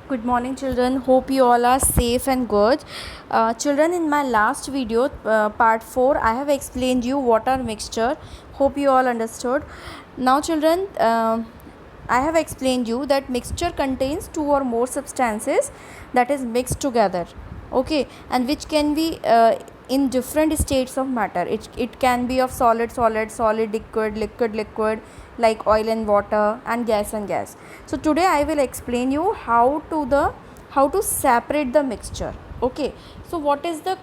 Good morning, children. Hope you all are safe and good. Children, in my last video, part 4, I have explained you what are mixture. Hope you all understood. Now, children, I have explained you that mixture contains two or more substances that is mixed together. Okay, and which can be in different states of matter. It can be of solid, liquid, liquid, like oil and water, and gas. So today I will explain you how to separate the mixture. Okay, so what is the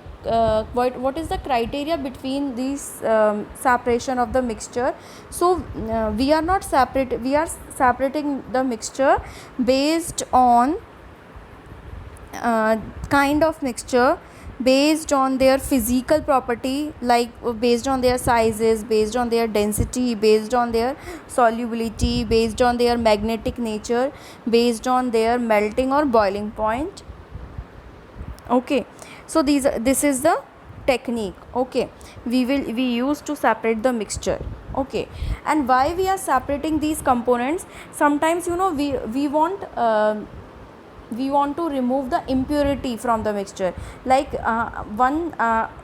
criteria between these separation of the mixture? So we are separating the mixture based on kind of mixture, based on their physical property, like based on their sizes, based on their density, based on their solubility, based on their magnetic nature, based on their melting or boiling point. Okay, so this is the technique. Okay, we use to separate the mixture. Okay, and why we are separating these components? Sometimes we want to remove the impurity from the mixture, like one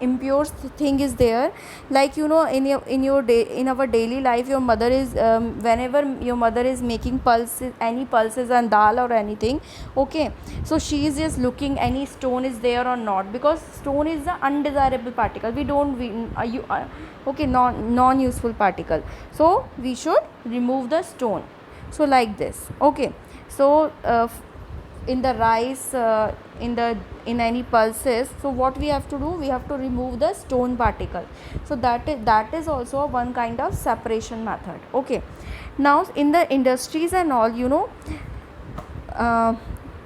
impure thing is there, like in our daily life, your mother is whenever your mother is making pulses and dal or anything. Okay, so she is just looking any stone is there or not, because stone is the undesirable particle. Okay, non useful particle, so we should remove the stone. So like this. Okay, so in the rice, in any pulses, so what we have to do, we have to remove the stone particle. So that is also one kind of separation method. Okay, now in the industries and all,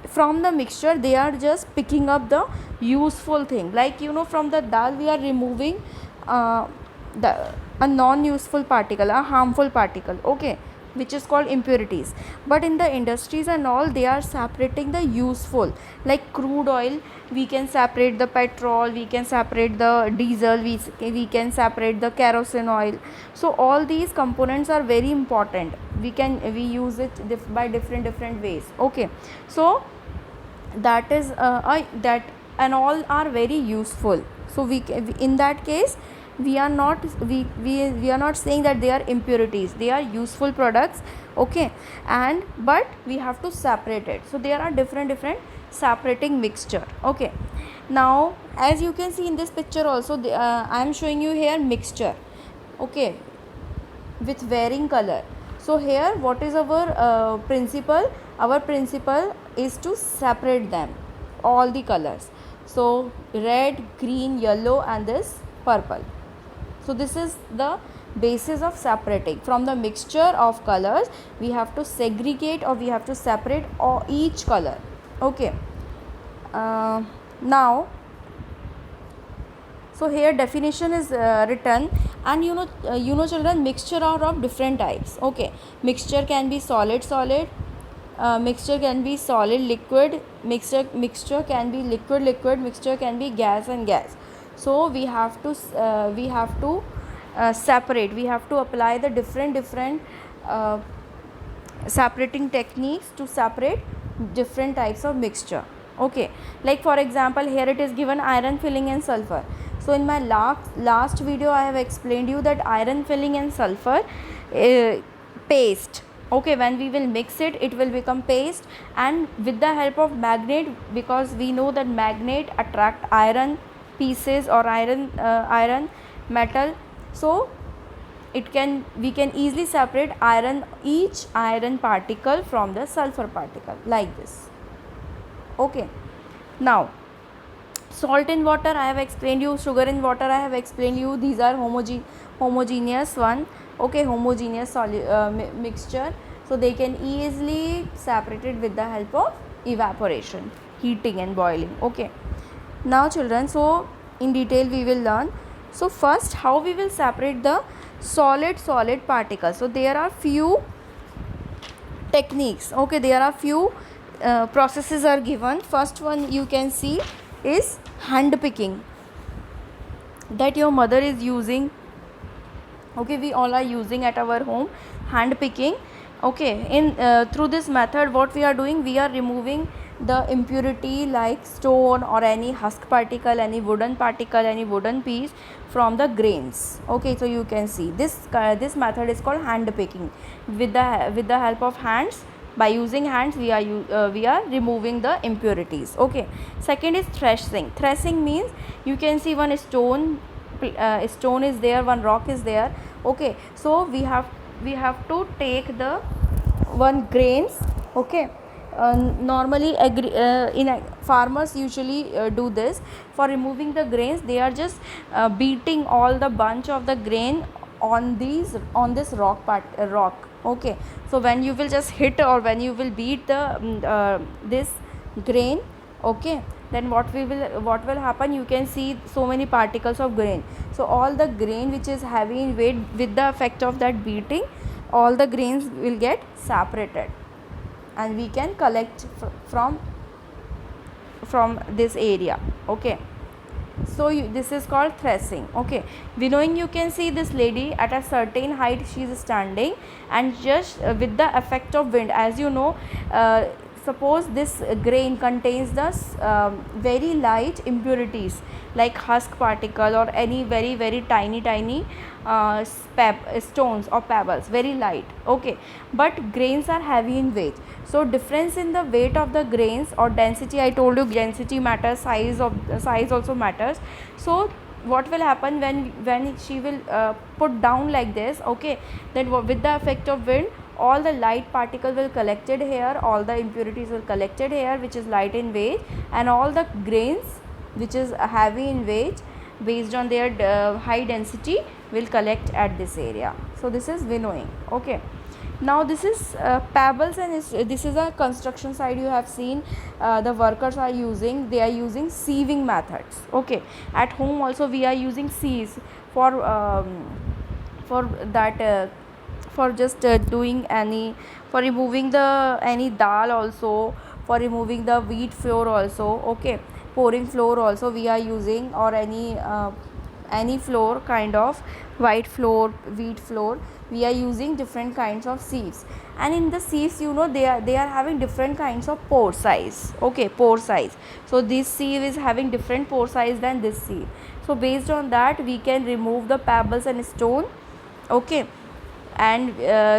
from the mixture they are just picking up the useful thing, like from the dal we are removing a non useful particle, a harmful particle. Okay, which is called impurities. But in the industries and all, they are separating the useful, like crude oil we can separate the petrol, we can separate the diesel, we can separate the kerosene oil. So all these components are very important. We use it by different ways. Okay, so that is that, and all are very useful. So in that case, we are not saying that they are impurities, they are useful products. Okay, and but we have to separate it. So there are different separating mixture. Okay, now as you can see in this picture also, I am showing you here mixture. Okay, with varying color. So here what is our principle? Our principle is to separate them, all the colors. So red, green, yellow, and this purple. So this is the basis of separating. From the mixture of colors, we have to segregate, or we have to separate each color. Okay, now so here definition is written, and children, mixture are of different types. Okay, mixture can be solid, mixture can be solid, liquid, mixture can be liquid, mixture can be gas and gas. So we have to separate, we have to apply the different separating techniques to separate different types of mixture. Okay, like for example, here it is given iron filling and sulfur. So in my last video I have explained you that iron filling and sulfur paste. Okay, when we will mix it, it will become paste, and with the help of magnet, because we know that magnet attract iron pieces or iron metal. So we can easily separate each iron particle from the sulfur particle, like this. Okay, now salt in water I have explained you, sugar in water I have explained you. These are homogeneous one. Okay, homogeneous mixture, so they can easily separate it with the help of evaporation, heating and boiling. Okay, now children, so in detail we will learn. So first, how we will separate the solid particles. So there are few techniques. Okay, there are few processes are given. First one you can see is hand picking, that your mother is using. Okay, we all are using at our home, hand picking. Okay, in through this method what we are doing, we are removing the impurity like stone or any husk particle, any wooden particle, any wooden piece from the grains. Okay, so you can see this method is called hand picking. With the help of hands, by using hands we are removing the impurities. Okay, second is threshing. Threshing means you can see one stone is there, one rock is there. Okay, so we have to take the one grains. Okay, normally farmers usually do this. For removing the grains, they are just beating all the bunch of the grain on this rock. Okay, so when you will just hit or when you will beat this grain, okay, then what will happen, you can see so many particles of grain. So all the grain which is heavy in weight, with the effect of that beating, all the grains will get separated and we can collect from this area. Okay, so this is called threshing. Okay, winnowing, you can see this lady at a certain height, she is standing, and just with the effect of wind, as you know, suppose this grain contains the very light impurities like husk particle or any very very tiny stones or pebbles, very light. Okay, but grains are heavy in weight, so difference in the weight of the grains or density, I told you density matters, size also matters. So what will happen when she will put down like this, okay, then with the effect of wind, all the light particle will collected here, all the impurities will collected here which is light in weight, and all the grains which is heavy in weight based on their high density will collect at this area. So this is winnowing. Okay, now this is pebbles, and this is a construction site. You have seen the workers are using sieving methods. Okay, at home also we are using sieves for that for just doing for removing the any dal also, for removing the wheat flour also. Okay, pouring flour also we are using, or any flour kind of white flour, wheat flour, we are using different kinds of sieves. And in the sieves, you know, they are having different kinds of pore size. Okay, pore size. So this sieve is having different pore size than this sieve. So based on that we can remove the pebbles and stone. Okay, and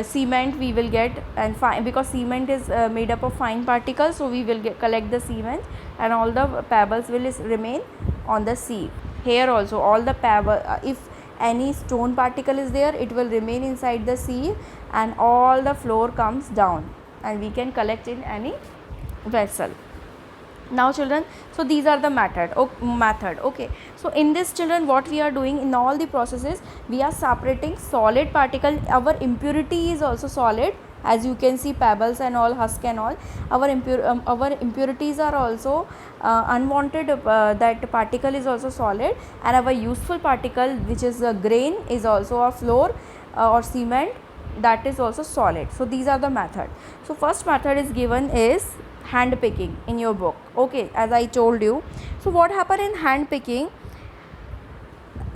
cement we will get, and fine, because cement is made up of fine particles, so we will collect the cement, and all the pebbles will remain on the sieve. Here also all the pebble, if any stone particle is there, it will remain inside the sieve, and all the flour comes down, and we can collect in any vessel. Now children, so these are the method. Okay, so in this children, what we are doing in all the processes, we are separating solid particle. Our impurity is also solid, as you can see, pebbles and all, husk and all. Our impurities are also unwanted, that particle is also solid, and our useful particle, which is a grain, is also a flour or cement, that is also solid. So these are the method. So first method is given is hand picking in your book. Okay, as I told you. So what happened in hand picking,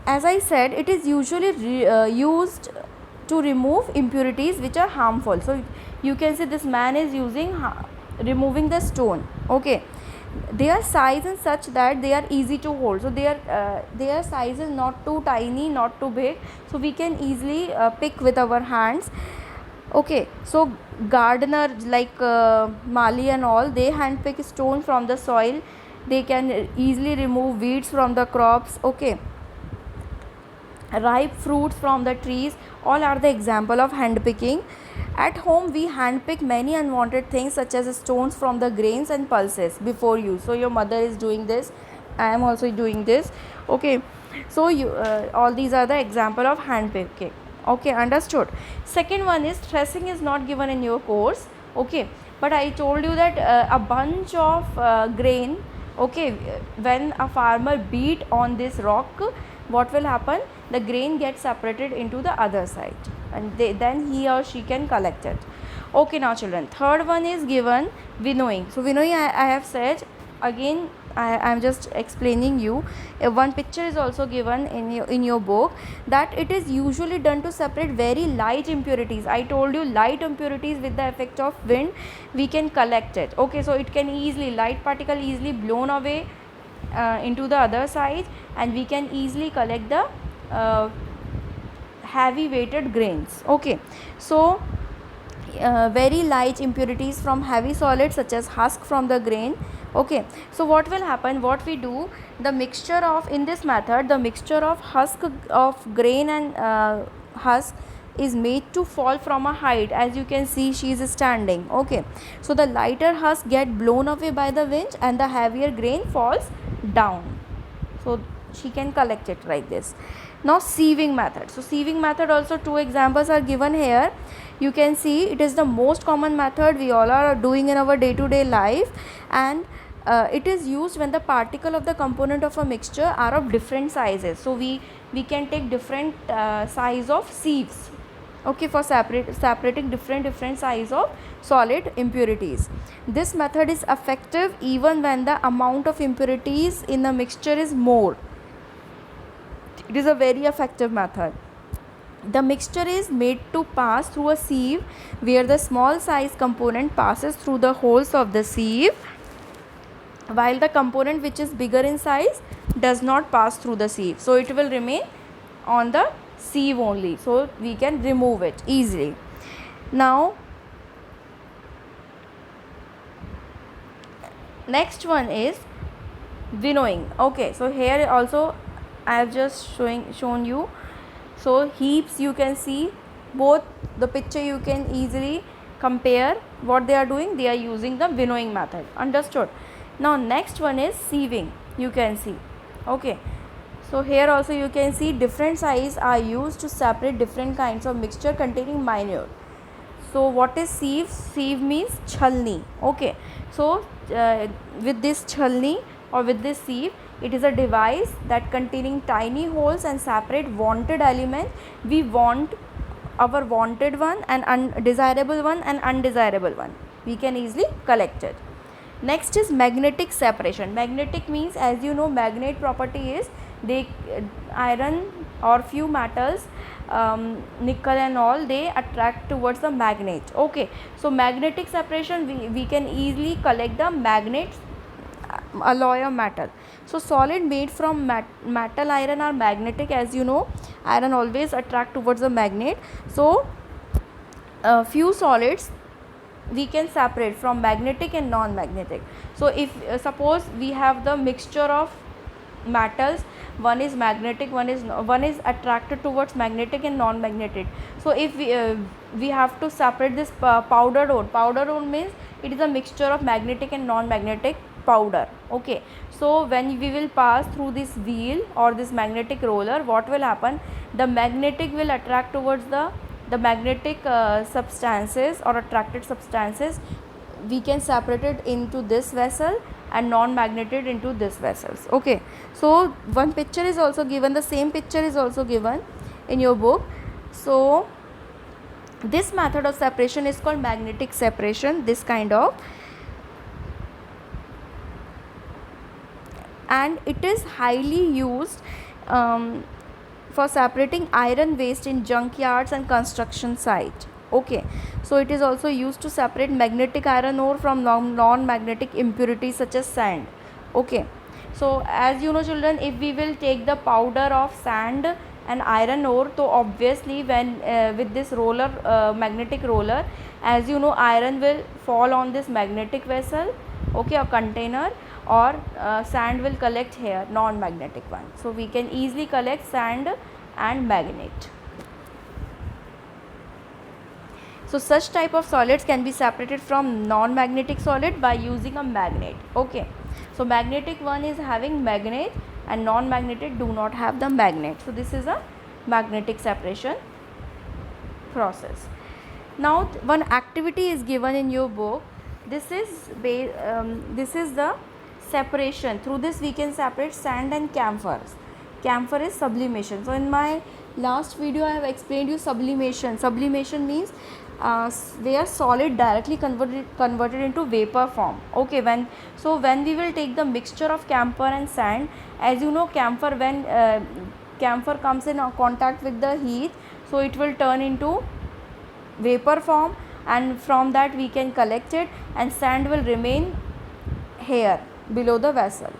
as I said, it is usually used to remove impurities which are harmful. So you can see this man is using removing the stone. Okay, their size is such that they are easy to hold, so their size is not too tiny, not too big, so we can easily pick with our hands. Okay, so gardener like Mali and all, they hand pick stone from the soil. They can easily remove weeds from the crops. Okay, ripe fruits from the trees, all are the example of hand picking. At home we hand pick many unwanted things such as stones from the grains and pulses before you. So your mother is doing this, I am also doing this. Okay, so you all these are the example of hand picking. Okay, understood. Second one is threshing is not given in your course. Okay, but I told you that a bunch of grain, okay, when a farmer beat on this rock, what will happen, the grain gets separated into the other side, and then he or she can collect it. Okay, now children, third one is given winnowing. So winnowing, I have said again I'm just explaining you. One picture is also given in your book, that it is usually done to separate very light impurities. I told you light impurities with the effect of wind we can collect it. Okay, so it can easily, light particle easily blown away into the other side, and we can easily collect the heavy weighted grains. Okay, so very light impurities from heavy solids such as husk from the grain. Okay, so what will happen, what we do, the mixture of, in this method, the mixture of husk of grain and husk is made to fall from a height. As you can see, she is standing. Okay, so the lighter husk get blown away by the wind and the heavier grain falls down, so she can collect it like this. Now sieving method. So sieving method also, two examples are given here. You can see it is the most common method we all are doing in our day-to-day life, and it is used when the particle of the component of a mixture are of different sizes. So we can take different size of sieves, okay, for separating different size of solid impurities. This method is effective even when the amount of impurities in the mixture is more. It is a very effective method. The mixture is made to pass through a sieve where the small size component passes through the holes of the sieve, while the component which is bigger in size does not pass through the sieve. So it will remain on the sieve only, so we can remove it easily. Now next one is winnowing. Okay, so here also I have just shown you. So heaps, you can see both the picture, you can easily compare what they are doing. They are using the winnowing method. Understood? Now next one is sieving. You can see. Okay, so here also you can see different size are used to separate different kinds of mixture containing manure. So what is sieve? Sieve means chalni. Okay, so with this chalni or with this sieve, it is a device that containing tiny holes and separate wanted element. We want our wanted one and undesirable one and undesirable one. We can easily collect it. Next is magnetic separation. Magnetic means, as you know, magnet property is they iron or few metals, nickel and all, they attract towards the magnet. Okay, so magnetic separation, we can easily collect the magnets, alloy of metal. So solid made from metal iron are magnetic. As you know, iron always attract towards the magnet. So few solids we can separate from magnetic and non-magnetic. So if suppose we have the mixture of metals, one is magnetic, one is attracted towards magnetic and non-magnetic. So if we have to separate this powdered ore means it is a mixture of magnetic and non-magnetic powder. Okay, so when we will pass through this wheel or this magnetic roller, what will happen, the magnetic will attract towards the magnetic substances or attracted substances. We can separate it into this vessel and non-magneted into this vessels. Okay, so one picture is also given, the same picture is also given in your book. So this method of separation is called magnetic separation, this kind of, and it is highly used for separating iron waste in junkyards and construction site. Okay, so it is also used to separate magnetic iron ore from non-magnetic impurities such as sand. Okay, so as you know children, if we will take the powder of sand and iron ore, so obviously when with this roller, magnetic roller, as you know, iron will fall on this magnetic vessel, okay, or container, or sand will collect here, non-magnetic one. So we can easily collect sand and magnet. So such type of solids can be separated from non-magnetic solid by using a magnet. Okay, so magnetic one is having magnet and non-magnetic do not have the magnet. So this is a magnetic separation process. Now one activity is given in your book. This is the separation. Through this we can separate sand and camphor. Camphor is sublimation. So in my Last video I have explained you sublimation. Sublimation means where solid directly converted into vapor form. Okay, when we will take the mixture of camphor and sand, as you know, camphor, when camphor comes in contact with the heat, so it will turn into vapor form, and from that we can collect it, and sand will remain here below the vessel.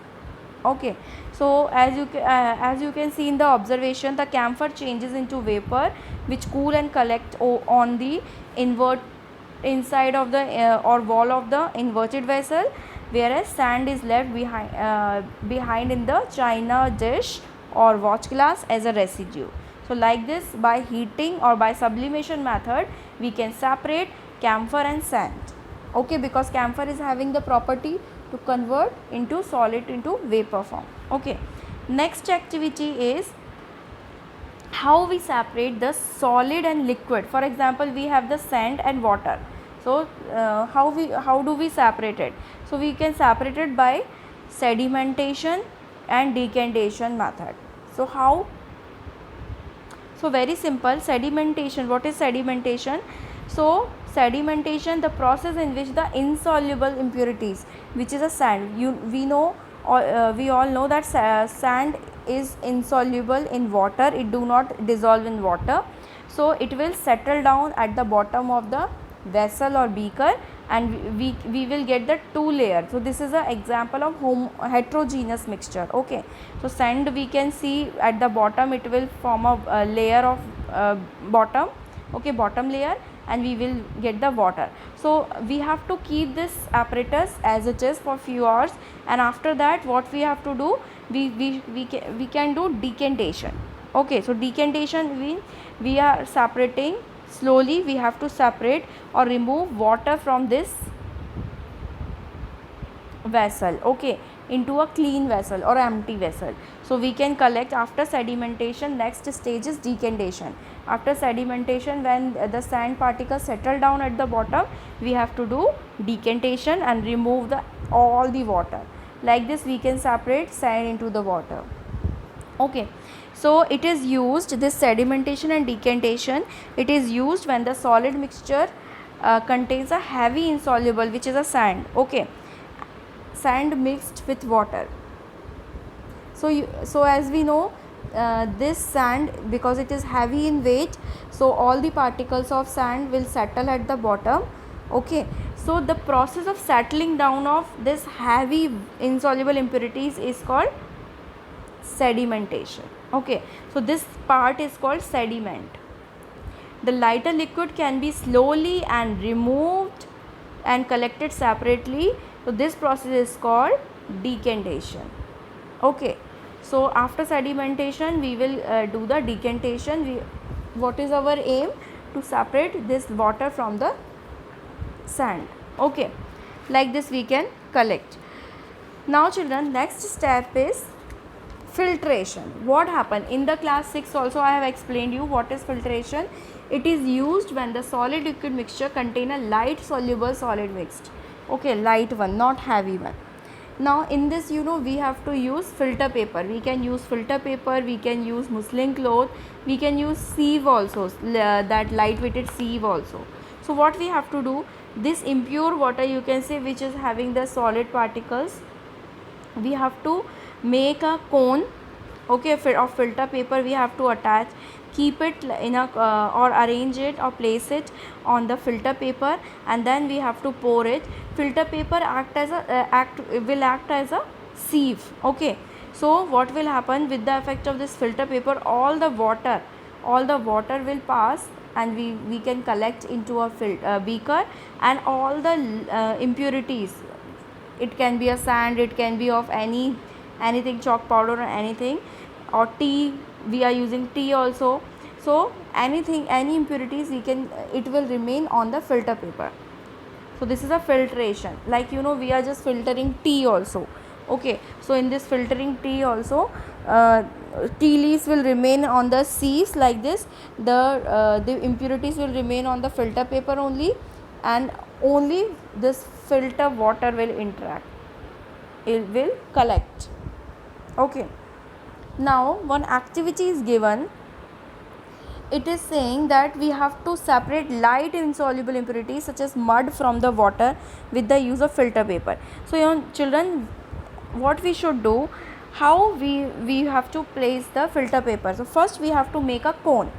Okay, so as you can see in the observation, the camphor changes into vapor which cool and collect on the invert inside of the or wall of the inverted vessel, whereas sand is left behind in the china dish or watch glass as a residue. So like this, by heating or by sublimation method, we can separate camphor and sand. Okay, because camphor is having the property to convert into solid into vapor form. Okay, next activity is how we separate the solid and liquid. For example, we have the sand and water. So how do we separate it? So we can separate it by sedimentation and decantation method. So how? So very simple. Sedimentation. What is sedimentation? So sedimentation, the process in which the insoluble impurities, which is a sand, we all know that sand is insoluble in water, it do not dissolve in water, so it will settle down at the bottom of the vessel or beaker, and we will get the two layers. So this is an example of heterogeneous mixture. Okay, so sand, we can see at the bottom it will form a layer of bottom, okay, bottom layer, and we will get the water. So we have to keep this apparatus as it is for few hours, and after that what we have to do, we can do decantation. Okay, so decantation means we are separating slowly, we have to separate or remove water from this vessel, okay, into a clean vessel or empty vessel. So we can collect after sedimentation. Next stage is decantation. After sedimentation, when the sand particles settle down at the bottom, we have to do decantation and remove all the water. Like this we can separate sand into the water. Okay, so it is used, this sedimentation and decantation, it is used when the solid mixture contains a heavy insoluble, which is a sand. Okay, sand mixed with water. So as we know, this sand, because it is heavy in weight, so all the particles of sand will settle at the bottom. Okay, so the process of settling down of this heavy insoluble impurities is called sedimentation. Okay, so this part is called sediment. The lighter liquid can be slowly and removed and collected separately. So this process is called decantation. Okay, so after sedimentation we will do the decantation. What is our aim? To separate this water from the sand. Okay, like this we can collect. Now children, next step is filtration. What happened in the class 6 also, I have explained you what is filtration. It is used when the solid liquid mixture contain a light soluble solid mixed. Okay, light one, not heavy one. Now in this, we have to use filter paper. We can use filter paper, we can use muslin cloth, we can use sieve also, that light weighted sieve also. So what we have to do, this impure water, you can say, which is having the solid particles, we have to make a cone, okay, of filter paper. We have to attach, keep it in a or arrange it or place it on the filter paper, and then we have to pour it. Filter paper will act as a sieve. Okay, so what will happen with the effect of this filter paper, all the water will pass, and we can collect into a beaker, and all the impurities, it can be a sand, it can be of anything, chalk powder or anything, or tea, we are using tea also. So anything, any impurities, it will remain on the filter paper. So this is a filtration, like we are just filtering tea also. Okay, so in this filtering tea also, tea leaves will remain on the sieves like this, the impurities will remain on the filter paper only, and only this filter water will interact, it will collect. Okay, now one activity is given it is saying that we have to separate light insoluble impurities such as mud from the water with the use of filter paper. So children, what we should do, how we have to place the filter paper. So first we have to make a cone.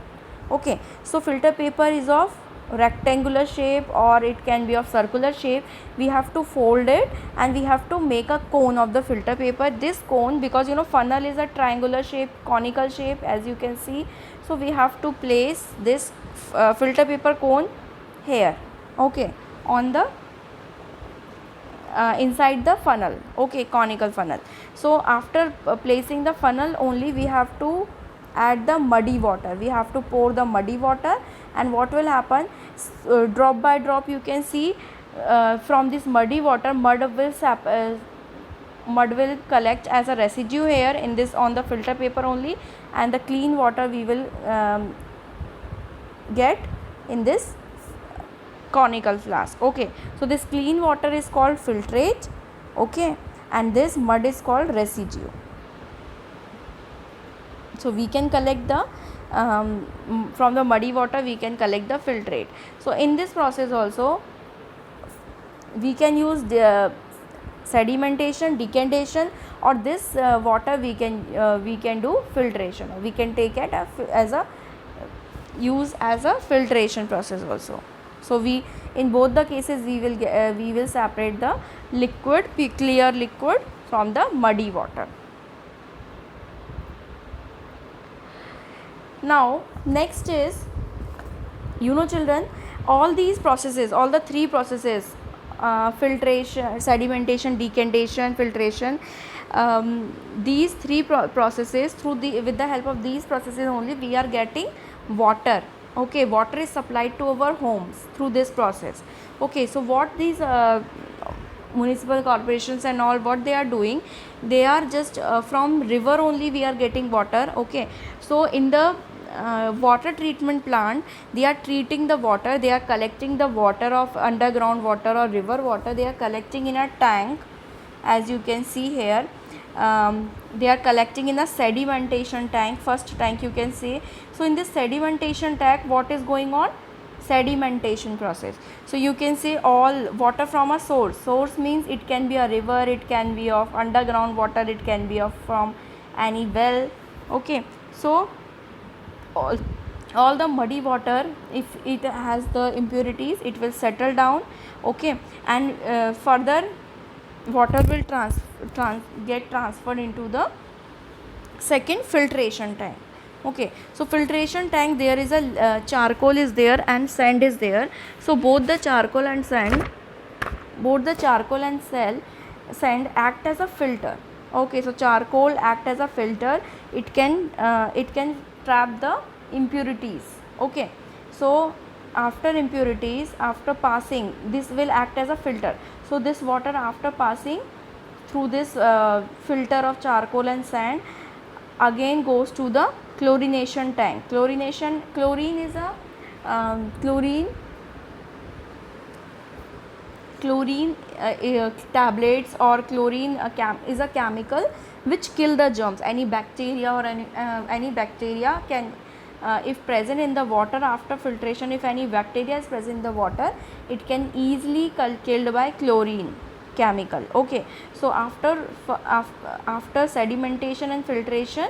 Okay, so filter paper is of rectangular shape or it can be of circular shape. We have to fold it and we have to make a cone of the filter paper. This cone, because funnel is a triangular shape, conical shape, as you can see. So we have to place this filter paper cone here, okay, on the inside the funnel, okay, conical funnel. So after placing the funnel only, we have to add the muddy water. We have to pour the muddy water, and what will happen, drop by drop, you can see from this muddy water, mud will collect as a residue here in this, on the filter paper only, and the clean water we will get in this conical flask. Okay, so this clean water is called filtrate, okay, and this mud is called residue. So we can collect the from the muddy water we can collect the filtrate. So in this process also we can use the sedimentation, decantation, or this water we can do filtration. We can take it as a use as a filtration process also. So we, in both the cases, we will separate the liquid, clear liquid from the muddy water. Now next is, children, all these processes, all the three processes, filtration, sedimentation, decantation, filtration, these three processes, with the help of these processes only we are getting water. Okay, water is supplied to our homes through this process. Okay, so what these municipal corporations and all, what they are doing, they are just from river only we are getting water. Okay, so in the water treatment plant, they are treating the water, they are collecting the water of underground water or river water, they are collecting in a tank, as you can see here. They are collecting in a sedimentation tank, first tank you can see. So in this sedimentation tank, what is going on? Sedimentation process. So you can see all water from a source means it can be a river, it can be of underground water, it can be of from any well. Okay, so all the muddy water, if it has the impurities, it will settle down. Okay, and further water will get transferred into the second filtration tank. Okay, so filtration tank, there is a charcoal is there and sand is there. So both the charcoal and sand sand act as a filter. Okay, so charcoal act as a filter, it can trap the impurities. Okay, so after impurities, after passing, this will act as a filter. So this water, after passing through this filter of charcoal and sand, again goes to the chlorination tank. Chlorine is a chlorine tablets, or chlorine is a chemical which kill the germs. Any bacteria or any bacteria can, if present in the water after filtration, if any bacteria is present in the water, it can easily killed by chlorine chemical. Okay, so after sedimentation and filtration,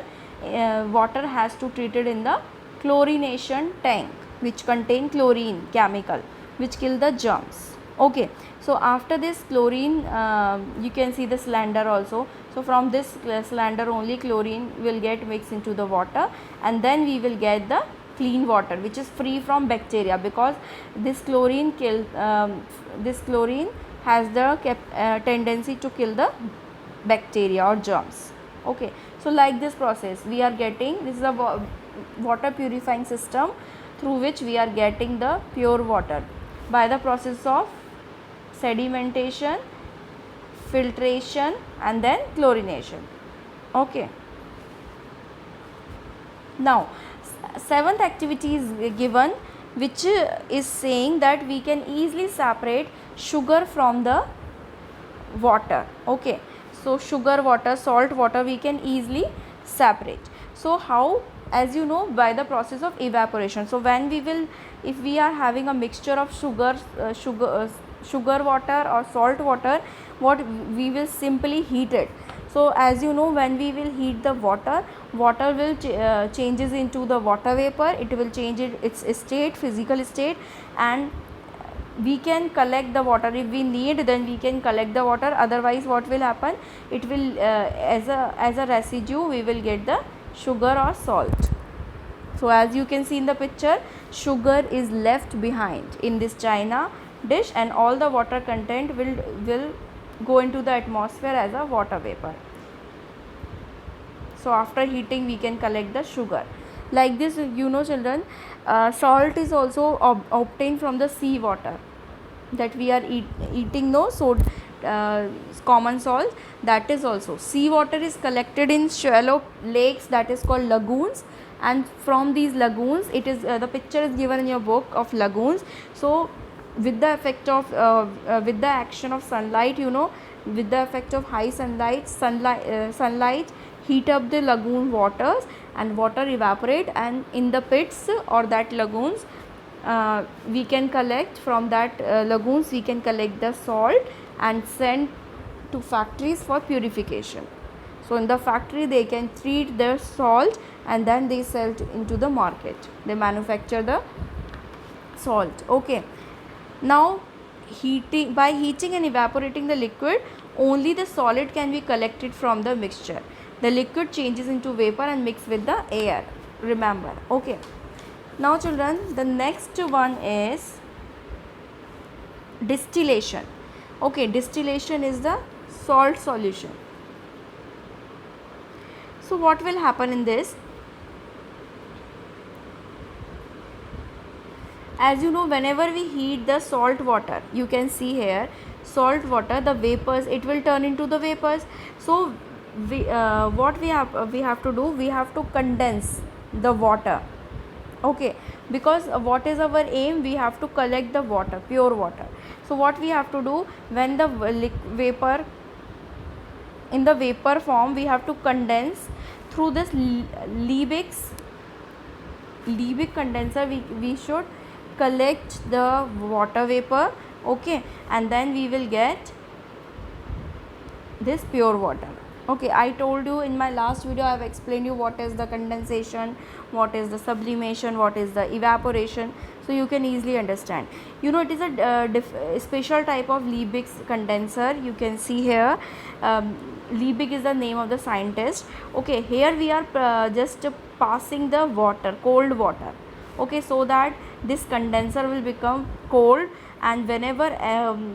water has to treated in the chlorination tank, which contain chlorine chemical which kill the germs. Okay, so after this chlorine, you can see the cylinder also. So from this cylinder only chlorine will get mixed into the water, and then we will get the clean water which is free from bacteria, because this chlorine has the tendency to kill the bacteria or germs. Okay, so like this process we are getting, this is a water purifying system through which we are getting the pure water by the process of sedimentation, filtration, and then chlorination. Okay, now seventh activity is given, which is saying that we can easily separate sugar from the water. Okay, so sugar water, salt water, we can easily separate. So how as you know, by the process of evaporation. So when we will, if we are having a mixture of sugar water or salt water, what we will simply heat it. So as you know, when we will heat the water, water will changes into the water vapor. It will change its state, physical state, and we can collect the water. If we need, then we can collect the water. Otherwise what will happen, it will as a residue we will get the sugar or salt. So as you can see in the picture, sugar is left behind in this china dish, and all the water content will go into the atmosphere as a water vapor. So after heating we can collect the sugar. Like this, you know children, salt is also obtained from the sea water that we are eating, no? So common salt, that is also sea water is collected in shallow lakes, that is called lagoons, and from these lagoons, it is the picture is given in your book of lagoons. So with the effect of with the action of sunlight, you know, with the effect of high sunlight heat up the lagoon waters, and water evaporate, and in the pits or that lagoons, we can collect from that lagoons, we can collect the salt and send to factories for purification. So in the factory they can treat their salt and then they sell it into the market. They manufacture the salt. Okay. Now by heating and evaporating the liquid, only the solid can be collected from the mixture. The liquid changes into vapor and mix with the air. Remember. Okay. Now children, the next one is distillation. Okay, distillation is the salt solution. So what will happen in this? As you know, whenever we heat the salt water, you can see here, salt water, the vapors, it will turn into the vapors. So what we have to do, we have to condense the water. Okay, because what is our aim, we have to collect the water, pure water. So what we have to do, when the vapor, in the vapor form, we have to condense through this Liebig condenser. We should collect the water vapor. Okay, and then we will get this pure water. Okay, I told you in my last video, I have explained you what is the condensation, what is the sublimation, what is the evaporation, so you can easily understand. You know, it is a special type of Liebig condenser. You can see here, Liebig is the name of the scientist. Okay, here we are just passing the water, cold water. Okay, so that this condenser will become cold, and whenever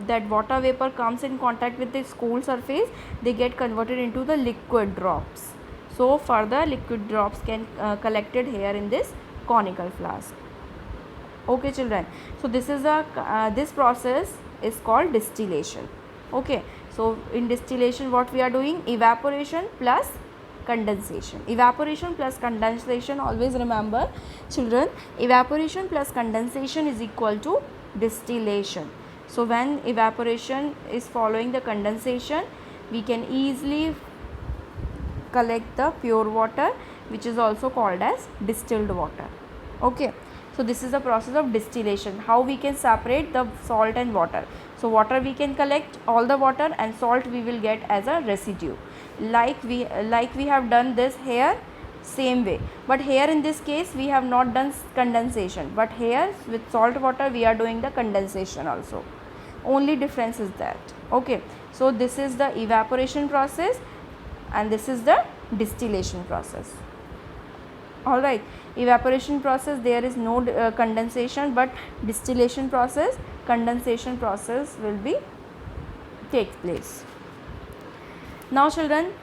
that water vapor comes in contact with this cool surface, they get converted into the liquid drops. So further liquid drops can collected here in this conical flask. Okay children, so this is this process is called distillation. Okay, so in distillation what we are doing, evaporation plus condensation. Evaporation plus condensation, always remember children, evaporation plus condensation is equal to distillation. So when evaporation is following the condensation, we can easily collect the pure water, which is also called as distilled water. Okay, so this is the process of distillation, how we can separate the salt and water. So water we can collect all the water, and salt we will get as a residue, like we have done this here, same way. But here in this case we have not done condensation, but here with salt water we are doing the condensation also. Only difference is that. Okay, so this is the evaporation process and this is the distillation process. All right, evaporation process, there is no condensation, but distillation process, condensation process will be take place. Now children,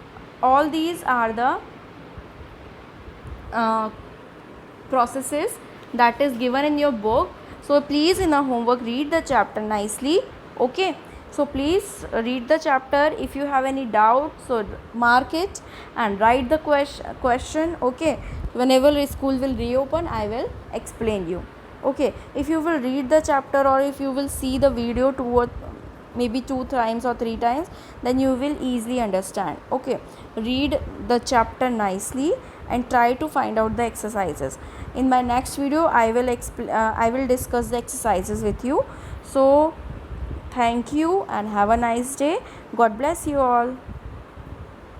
all these are the processes that is given in your book. So please in the homework read the chapter nicely. Okay, so please read the chapter. If you have any doubt, so mark it and write the question. Okay, whenever school will reopen, I will explain you. Okay, if you will read the chapter or if you will see the video maybe 2 times or 3 times, then you will easily understand. Okay, read the chapter nicely and try to find out the exercises. In my next video I will discuss the exercises with you. So thank you and have a nice day. God bless you all.